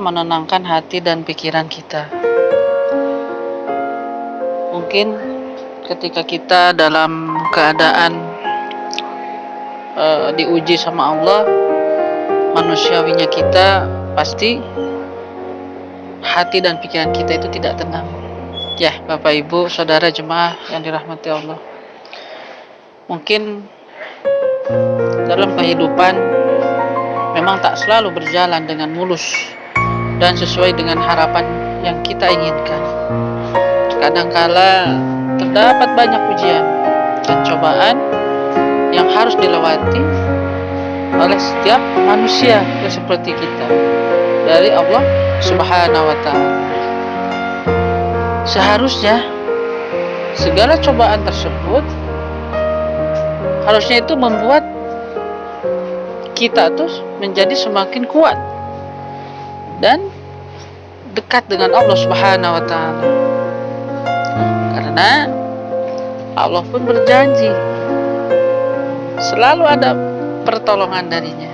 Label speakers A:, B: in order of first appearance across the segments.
A: menenangkan hati dan pikiran kita. Mungkin ketika kita dalam keadaan diuji sama Allah, manusiawinya kita pasti hati dan pikiran kita itu tidak tenang. Ya, Bapak Ibu, Saudara jemaah yang dirahmati Allah. Mungkin dalam kehidupan memang tak selalu berjalan dengan mulus dan sesuai dengan harapan yang kita inginkan. Kadangkala terdapat banyak ujian dan cobaan yang harus dilewati oleh setiap manusia yang seperti kita dari Allah Subhanahu wa Ta'ala. Seharusnya segala cobaan tersebut harusnya itu membuat kita tuh menjadi semakin kuat dan dekat dengan Allah Subhanahu wa Ta'ala. Karena Allah pun berjanji selalu ada pertolongan darinya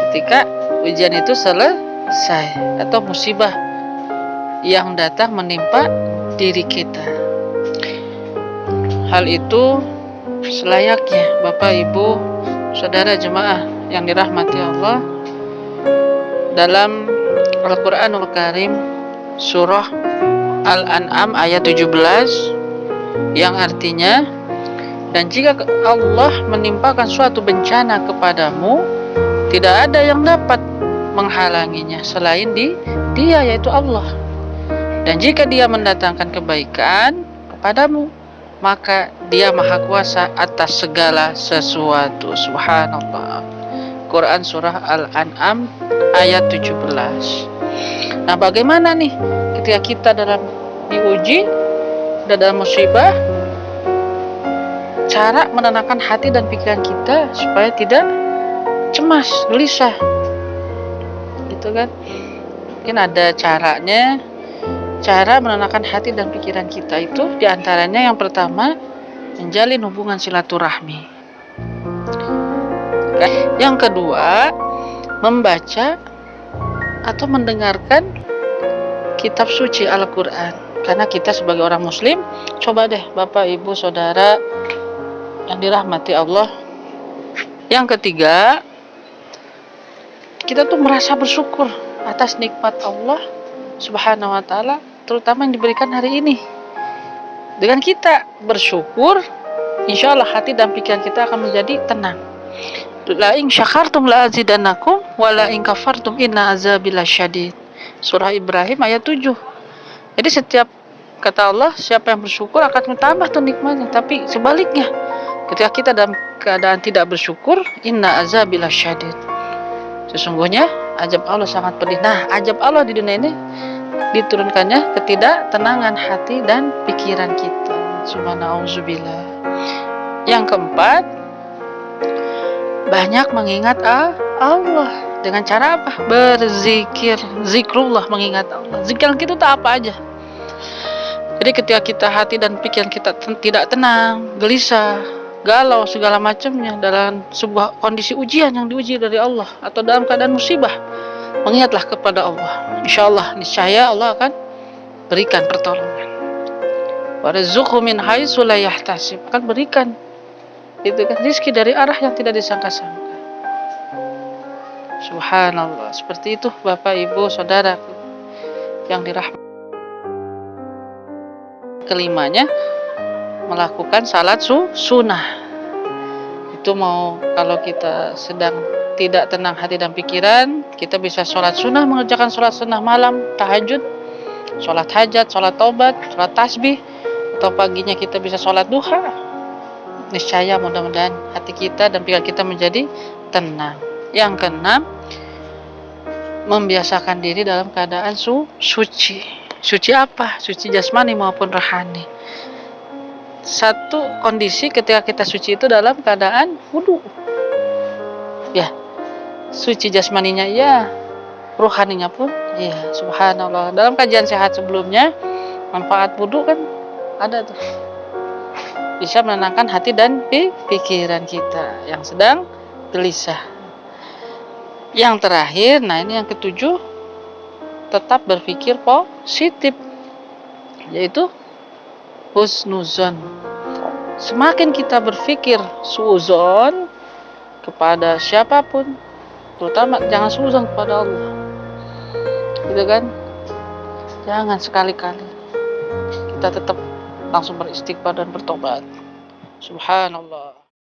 A: ketika ujian itu selesai atau musibah yang datang menimpa diri kita. Hal itu selayaknya Bapak Ibu Saudara jemaah yang dirahmati Allah, dalam Al-Quranul Karim surah Al-An'am ayat 17 yang artinya, dan jika Allah menimpakan suatu bencana kepadamu, tidak ada yang dapat menghalanginya selain Dia, yaitu Allah. Dan jika Dia mendatangkan kebaikan kepadamu, maka Dia maha kuasa atas segala sesuatu. Subhanallah. Quran surah Al-An'am ayat 17. Nah, bagaimana nih ketika kita diuji dalam musibah, cara menenangkan hati dan pikiran kita supaya tidak cemas, gelisah, gitu kan? Mungkin ada caranya. Cara menenangkan hati dan pikiran kita itu diantaranya yang pertama, menjalin hubungan silaturahmi. Yang kedua, membaca atau mendengarkan kitab suci Al-Quran. Karena kita sebagai orang muslim, coba deh Bapak Ibu Saudara yang dirahmati Allah. Yang ketiga, kita tuh merasa bersyukur atas nikmat Allah Subhanahu wa Ta'ala, terutama yang diberikan hari ini. Dengan kita bersyukur, insya Allah hati dan pikiran kita akan menjadi tenang. La in syakartum la azidannakum wa la in kafartum inna azabi lasyadid. Surah Ibrahim ayat 7. Jadi setiap kata Allah, siapa yang bersyukur akan bertambah tuh nikmatnya. Tapi sebaliknya, ketika kita dalam keadaan tidak bersyukur, inna azabi lasyadid. Sesungguhnya azab Allah sangat pedih. Nah, azab Allah di dunia ini diturunkannya ketidaktenangan hati dan pikiran kita. Subhanallah. Yang keempat, banyak mengingat Allah. Dengan cara apa? Berzikir, zikrullah, mengingat Allah. Zikir kita itu apa aja. Jadi ketika kita hati dan pikiran kita tidak tenang, gelisah, galau, segala macamnya dalam sebuah kondisi ujian yang diuji dari Allah atau dalam keadaan musibah, mengingatlah kepada Allah. Insyaallah, niscaya Allah akan berikan pertolongan. Warzuqhu min haitsu la yahtasib, akan berikan itu kan rezeki dari arah yang tidak disangka-sangka. Subhanallah. Seperti itu Bapak Ibu Saudara yang dirahmati. Kelimanya, melakukan salat sunnah. Itu mau kalau kita sedang tidak tenang hati dan pikiran, kita bisa sholat sunnah, mengerjakan sholat sunnah malam, tahajud, sholat hajat, sholat taubat, sholat tasbih, atau paginya kita bisa sholat duha. Niscaya mudah-mudahan hati kita dan pikiran kita menjadi tenang. Yang keenam, membiasakan diri dalam keadaan suci. Suci apa? Suci jasmani maupun rohani. Satu kondisi ketika kita suci itu dalam keadaan wudu. Ya, suci jasmaninya ya, rohaninya pun ya. Subhanallah. Dalam kajian sehat sebelumnya, manfaat wudu kan ada tuh. Bisa menenangkan hati dan pikiran kita yang sedang gelisah. Yang terakhir, nah ini yang ketujuh, tetap berpikir positif, yaitu husnuzon. Semakin kita berpikir suuzon kepada siapapun, terutama jangan suuzon kepada Allah, gitu kan? Jangan sekali-kali. Kita tetap langsung beristighfar dan bertobat. Subhanallah.